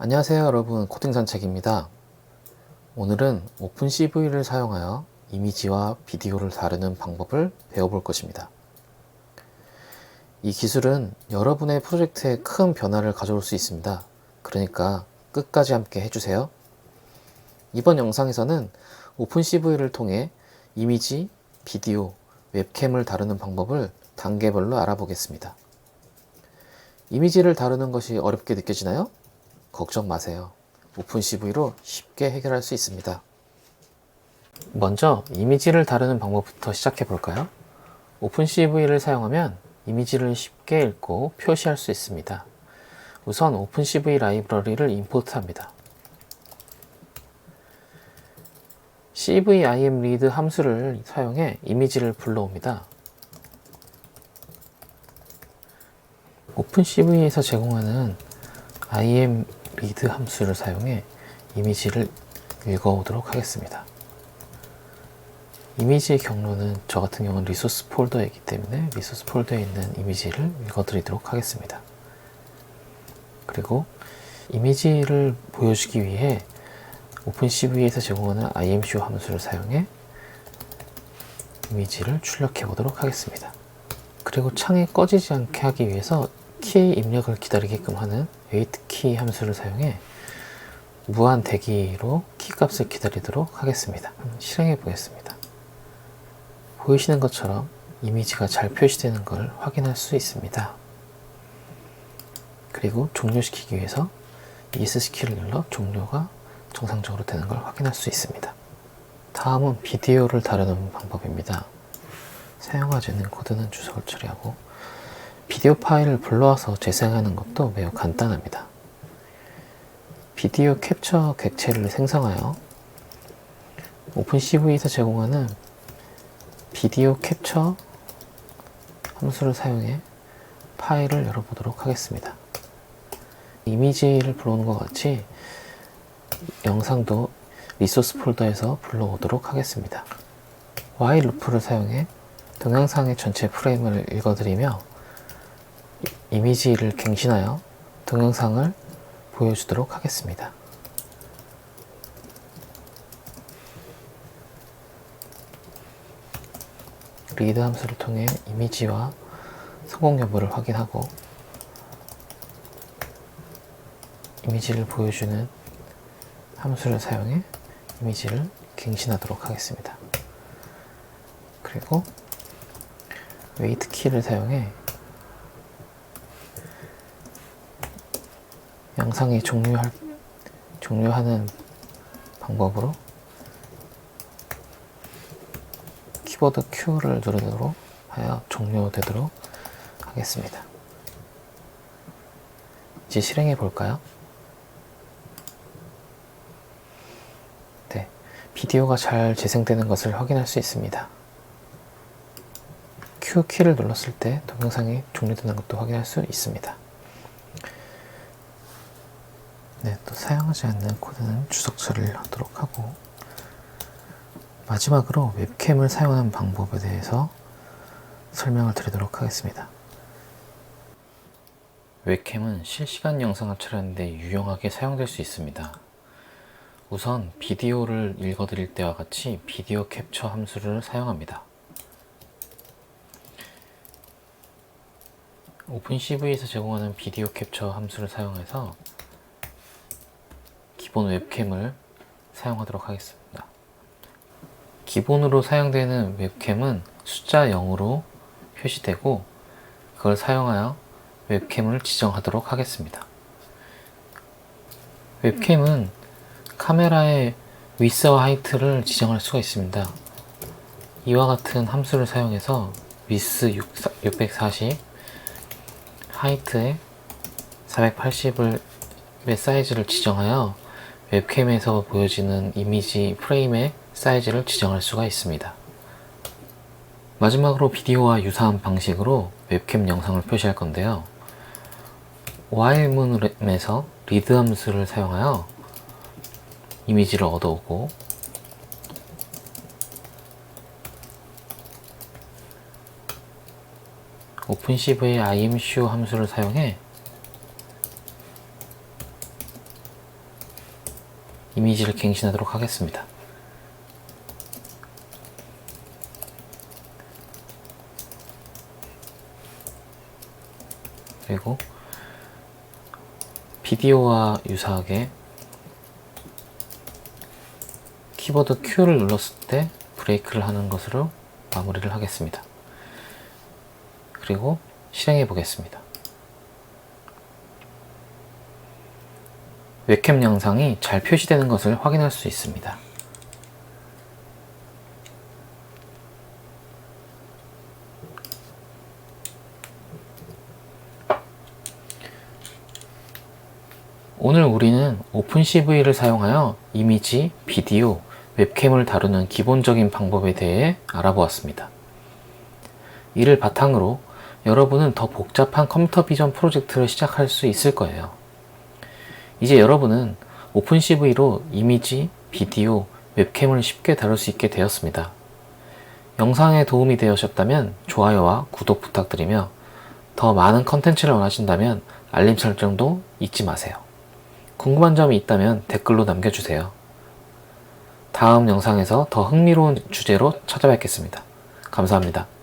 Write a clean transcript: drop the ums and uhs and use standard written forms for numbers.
안녕하세요 여러분, 코딩산책입니다. 오늘은 오픈CV를 사용하여 이미지와 비디오를 다루는 방법을 배워볼 것입니다. 이 기술은 여러분의 프로젝트에 큰 변화를 가져올 수 있습니다. 그러니까 끝까지 함께 해주세요. 이번 영상에서는 오픈CV를 통해 이미지, 비디오, 웹캠을 다루는 방법을 단계별로 알아보겠습니다. 이미지를 다루는 것이 어렵게 느껴지나요? 걱정 마세요. 오픈CV로 쉽게 해결할 수 있습니다. 먼저 이미지를 다루는 방법부터 시작해 볼까요? 오픈CV를 사용하면 이미지를 쉽게 읽고 표시할 수 있습니다. 우선 오픈CV 라이브러리를 임포트합니다. cvimread 함수를 사용해 이미지를 불러옵니다. 오픈CV에서 제공하는 imread 함수를 사용해 이미지를 읽어오도록 하겠습니다. 이미지의 경로는 저 같은 경우는 리소스 폴더에 있기 때문에 리소스 폴더에 있는 이미지를 읽어드리도록 하겠습니다. 그리고 이미지를 보여주기 위해 오픈CV에서 제공하는 imshow 함수를 사용해 이미지를 출력해 보도록 하겠습니다. 그리고 창이 꺼지지 않게 하기 위해서 키 입력을 기다리게끔 하는 waitKey 함수를 사용해 무한 대기로 키값을 기다리도록 하겠습니다. 실행해 보겠습니다. 보이시는 것처럼 이미지가 잘 표시되는 걸 확인할 수 있습니다. 그리고 종료시키기 위해서 ESC키를 눌러 종료가 정상적으로 되는 걸 확인할 수 있습니다. 다음은 비디오를 다루는 방법입니다. 사용하지 않는 코드는 주석을 처리하고 비디오 파일을 불러와서 재생하는 것도 매우 간단합니다. 비디오 캡처 객체를 생성하여 오픈CV에서 제공하는 비디오 캡처 함수를 사용해 파일을 열어보도록 하겠습니다. 이미지를 불러오는 것 같이 영상도 리소스 폴더에서 불러오도록 하겠습니다. while 루프를 사용해 동영상의 전체 프레임을 읽어드리며 이미지를 갱신하여 동영상을 보여주도록 하겠습니다. read 함수를 통해 이미지와 성공 여부를 확인하고 이미지를 보여주는 함수를 사용해 이미지를 갱신하도록 하겠습니다. 그리고 waitKey를 사용해 영상이 종료하는 방법으로 키보드 Q를 누르도록 하여 종료되도록 하겠습니다. 이제 실행해 볼까요? 네, 비디오가 잘 재생되는 것을 확인할 수 있습니다. Q키를 눌렀을 때 동영상이 종료되는 것도 확인할 수 있습니다. 네, 또 사용하지 않는 코드는 주석 처리를 하도록 하고 마지막으로 웹캠을 사용하는 방법에 대해서 설명을 드리도록 하겠습니다. 웹캠은 실시간 영상을 촬영하는 데 유용하게 사용될 수 있습니다. 우선 비디오를 읽어드릴 때와 같이 비디오 캡처 함수를 사용합니다. 오픈CV에서 제공하는 비디오 캡처 함수를 사용해서 기본 웹캠을 사용하도록 하겠습니다. 기본으로 사용되는 웹캠은 숫자 0으로 표시되고 그걸 사용하여 웹캠을 지정하도록 하겠습니다. 웹캠은 카메라의 위스와 하이트를 지정할 수가 있습니다. 이와 같은 함수를 사용해서 위스 640, 하이트에 480의 사이즈를 지정하여 웹캠에서 보여지는 이미지 프레임의 사이즈를 지정할 수가 있습니다. 마지막으로 비디오와 유사한 방식으로 웹캠 영상을 표시할 건데요. while문에서 read 함수를 사용하여 이미지를 얻어오고 오픈CV의 imshow 함수를 사용해 이미지를 갱신하도록 하겠습니다. 그리고 비디오와 유사하게 키보드 Q를 눌렀을 때 브레이크를 하는 것으로 마무리를 하겠습니다. 그리고 실행해 보겠습니다. 웹캠 영상이 잘 표시되는 것을 확인할 수 있습니다. 오늘 우리는 오픈CV를 사용하여 이미지, 비디오, 웹캠을 다루는 기본적인 방법에 대해 알아보았습니다. 이를 바탕으로 여러분은 더 복잡한 컴퓨터 비전 프로젝트를 시작할 수 있을 거예요. 이제 여러분은 오픈CV로 이미지, 비디오, 웹캠을 쉽게 다룰 수 있게 되었습니다. 영상에 도움이 되셨다면 좋아요와 구독 부탁드리며 더 많은 컨텐츠를 원하신다면 알림 설정도 잊지 마세요. 궁금한 점이 있다면 댓글로 남겨주세요. 다음 영상에서 더 흥미로운 주제로 찾아뵙겠습니다. 감사합니다.